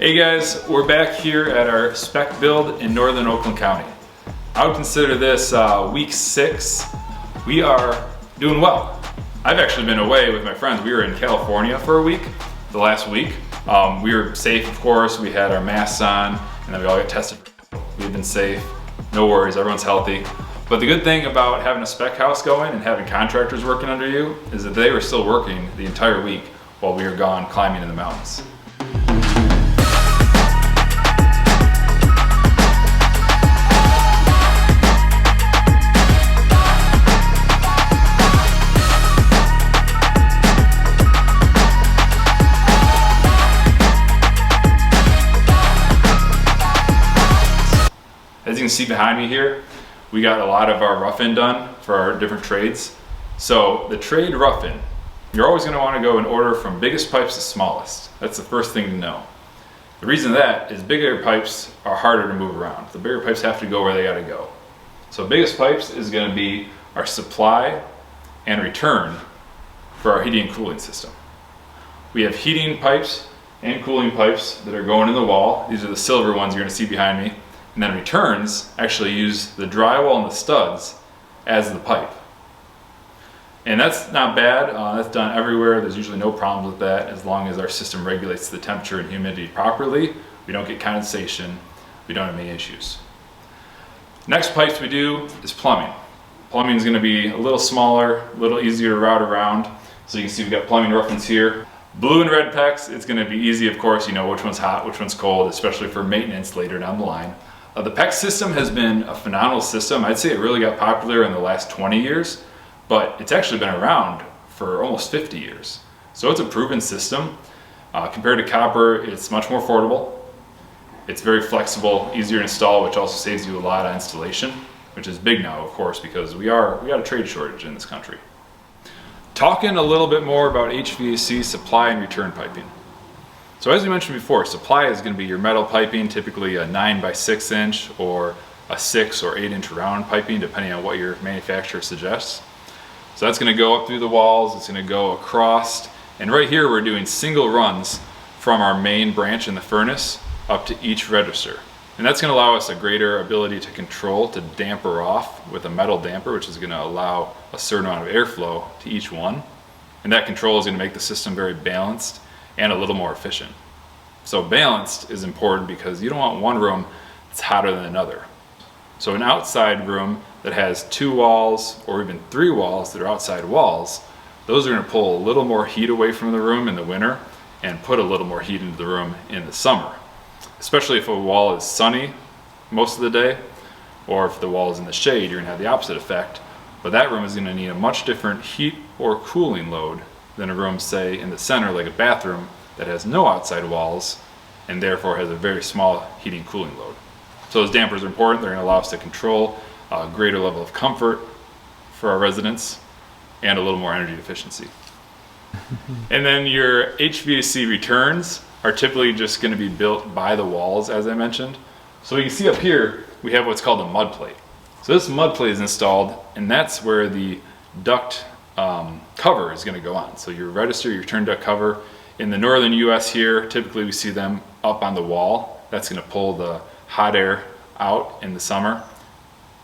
Hey guys, we're back here at our Spec build in northern Oakland County. I would consider this week 6. We are doing well. I've actually been away with my friends. We were in California for a week, the last week. We were safe, of course. We had our masks on, and then we all got tested. We've been safe, no worries, everyone's healthy. But the good thing about having a spec house going and having contractors working under you is that they were still working the entire week while we were gone climbing in the mountains. As you can see behind me here, we got a lot of our rough-in done for our different trades. So the trade rough-in, you're always going to want to go in order from biggest pipes to smallest. That's the first thing to know. The reason that is bigger pipes are harder to move around. The bigger pipes have to go where they got to go. So biggest pipes is going to be our supply and return for our heating and cooling system. We have heating pipes and cooling pipes that are going in the wall. These are the silver ones you're going to see behind me. And then returns actually use the drywall and the studs as the pipe. And that's not bad, that's done everywhere. There's usually no problems with that as long as our system regulates the temperature and humidity properly. We don't get condensation, we don't have any issues. Next pipes we do is plumbing. Plumbing is going to be a little smaller, a little easier to route around. So you can see we've got plumbing rough-ins here. Blue and red PEX, it's going to be easy, of course, you know which one's hot, which one's cold, especially for maintenance later down the line. The PEX system has been a phenomenal system. I'd say it really got popular in the last 20 years, but it's actually been around for almost 50 years. So it's a proven system. Compared to copper, it's much more affordable. It's very flexible, easier to install, which also saves you a lot on installation, which is big now, of course, because we got a trade shortage in this country. Talking a little bit more about HVAC supply and return piping. So as we mentioned before, supply is going to be your metal piping, typically a 9x6 inch or a 6 or 8 inch round piping, depending on what your manufacturer suggests. So that's going to go up through the walls, it's going to go across, and right here we're doing single runs from our main branch in the furnace up to each register. And that's going to allow us a greater ability to control, to damper off with a metal damper, which is going to allow a certain amount of airflow to each one. And that control is going to make the system very balanced and a little more efficient. So balanced is important because you don't want one room that's hotter than another. So an outside room that has 2 walls or even 3 walls that are outside walls, those are going to pull a little more heat away from the room in the winter and put a little more heat into the room in the summer. Especially if a wall is sunny most of the day, or if the wall is in the shade, you're going to have the opposite effect. But that room is going to need a much different heat or cooling load than a room, say, in the center, like a bathroom, that has no outside walls and therefore has a very small heating cooling load. So those dampers are important. They're going to allow us to control a greater level of comfort for our residents and a little more energy efficiency. And then your HVAC returns are typically just going to be built by the walls, as I mentioned. So you can see up here we have what's called a mud plate. So this mud plate is installed, and that's where the duct cover is going to go on. So your register, your return duct cover. In the northern US here, typically we see them up on the wall. That's going to pull the hot air out in the summer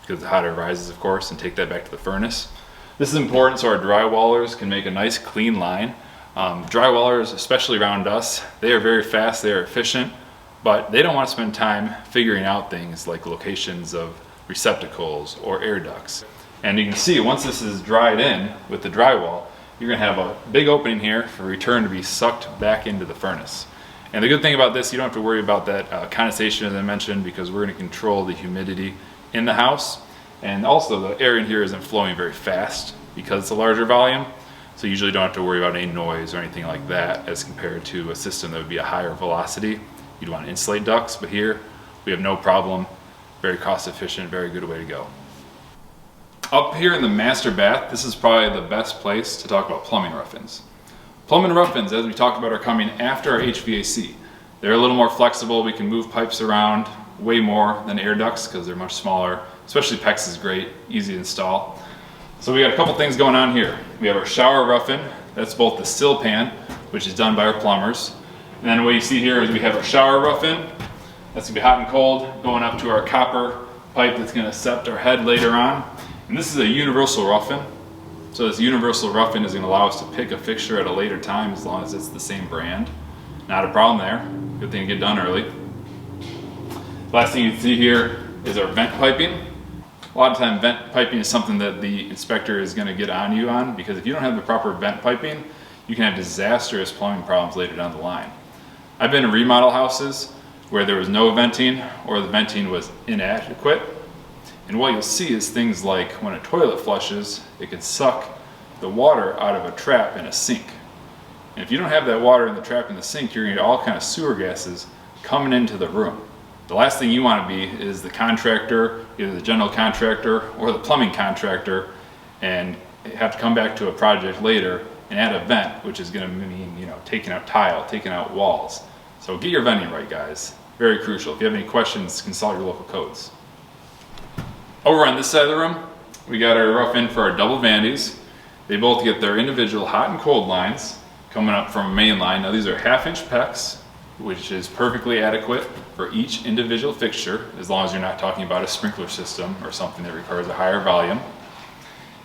because the hot air rises, of course, and take that back to the furnace. This is important so our drywallers can make a nice clean line. Drywallers, especially around us, they are very fast, they are efficient, but they don't want to spend time figuring out things like locations of receptacles or air ducts. And you can see once this is dried in with the drywall, you're going to have a big opening here for return to be sucked back into the furnace. And the good thing about this, you don't have to worry about that condensation, as I mentioned, because we're going to control the humidity in the house. And also the air in here isn't flowing very fast because it's a larger volume. So you usually don't have to worry about any noise or anything like that as compared to a system that would be a higher velocity. You'd want to insulate ducts, but here we have no problem. Very cost efficient, very good way to go. Up here in the master bath, this is probably the best place to talk about plumbing rough-ins. Plumbing rough-ins, as we talked about, are coming after our HVAC. They're a little more flexible. We can move pipes around way more than air ducts because they're much smaller. Especially PEX is great, easy to install. So we got a couple things going on here. We have our shower rough-in. That's both the sill pan, which is done by our plumbers, And then what you see here is we have our shower rough in. That's gonna be hot and cold, going up to our copper pipe that's gonna accept our head later on. And this is a universal rough-in. So this universal rough-in is gonna allow us to pick a fixture at a later time as long as it's the same brand. Not a problem there. Good thing to get done early. Last thing you can see here is our vent piping. A lot of time vent piping is something that the inspector is gonna get on you on, because if you don't have the proper vent piping, you can have disastrous plumbing problems later down the line. I've been in remodel houses where there was no venting or the venting was inadequate. And what you'll see is things like when a toilet flushes, it can suck the water out of a trap in a sink. And if you don't have that water in the trap in the sink, you're gonna get all kind of sewer gases coming into the room. The last thing you wanna be is the contractor, either the general contractor or the plumbing contractor, and have to come back to a project later and add a vent, which is gonna mean, taking out tile, taking out walls. So get your venting right, guys. Very crucial. If you have any questions, consult your local codes. Over on this side of the room, we got our rough in for our double vanities. They both get their individual hot and cold lines coming up from a main line. Now these are 1/2-inch PEX, which is perfectly adequate for each individual fixture, as long as you're not talking about a sprinkler system or something that requires a higher volume.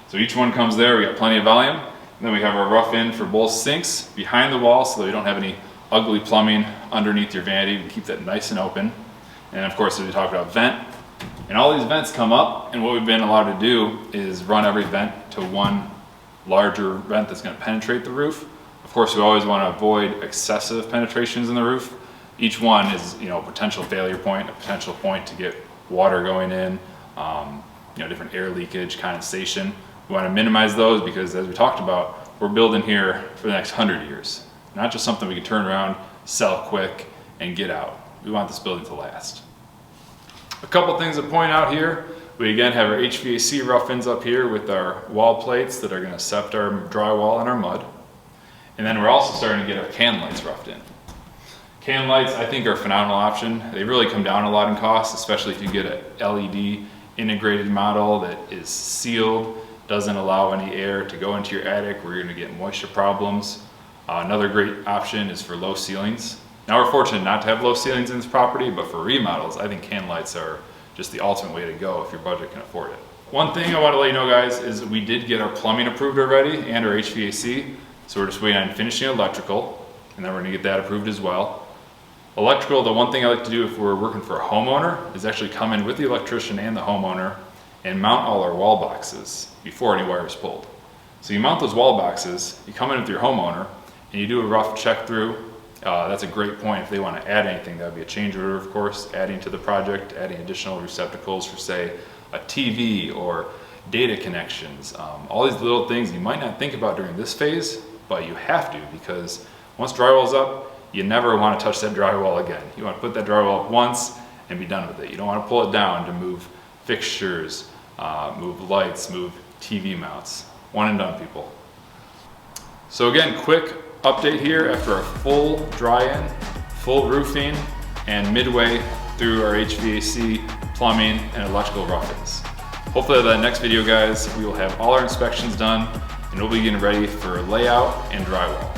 So each one comes there, we got plenty of volume. And then we have our rough in for both sinks behind the wall so that you don't have any ugly plumbing underneath your vanity. We keep that nice and open. And of course, as we talked about vent, and all these vents come up, and what we've been allowed to do is run every vent to one larger vent that's going to penetrate the roof. Of course, we always want to avoid excessive penetrations in the roof. Each one is, a potential failure point, a potential point to get water going in, different air leakage, condensation. We want to minimize those because, as we talked about, we're building here for the next 100 years. Not just something we can turn around, sell quick, and get out. We want this building to last. A couple things to point out here. We again have our HVAC rough-ins up here with our wall plates that are going to accept our drywall and our mud. And then we're also starting to get our can lights roughed in. Can lights, I think, are a phenomenal option. They really come down a lot in cost, especially if you get an LED integrated model that is sealed, doesn't allow any air to go into your attic where you're going to get moisture problems. Another great option is for low ceilings. Now we're fortunate not to have low ceilings in this property, but for remodels, I think can lights are just the ultimate way to go if your budget can afford it. One thing I want to let you know, guys, is we did get our plumbing approved already and our HVAC, so we're just waiting on finishing electrical, and then we're going to get that approved as well. Electrical, the one thing I like to do if we're working for a homeowner is actually come in with the electrician and the homeowner and mount all our wall boxes before any wire is pulled. So you mount those wall boxes, you come in with your homeowner, and you do a rough check through. That's a great point if they want to add anything. That would be a change order, of course, adding to the project, adding additional receptacles for, say, a TV or data connections. All these little things you might not think about during this phase, but you have to, because once drywall's up, you never want to touch that drywall again. You want to put that drywall up once and be done with it. You don't want to pull it down to move fixtures, move lights, move TV mounts. One and done, people. So again, quick update here after a full dry-in, full roofing, and midway through our HVAC, plumbing, and electrical rough-ins. Hopefully at the next video, guys, we will have all our inspections done and we'll be getting ready for layout and drywall.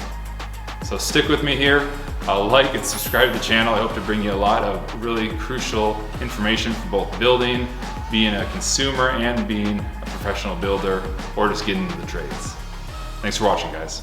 So stick with me here. Like and subscribe to the channel. I hope to bring you a lot of really crucial information for both building, being a consumer, and being a professional builder, or just getting into the trades. Thanks for watching, guys.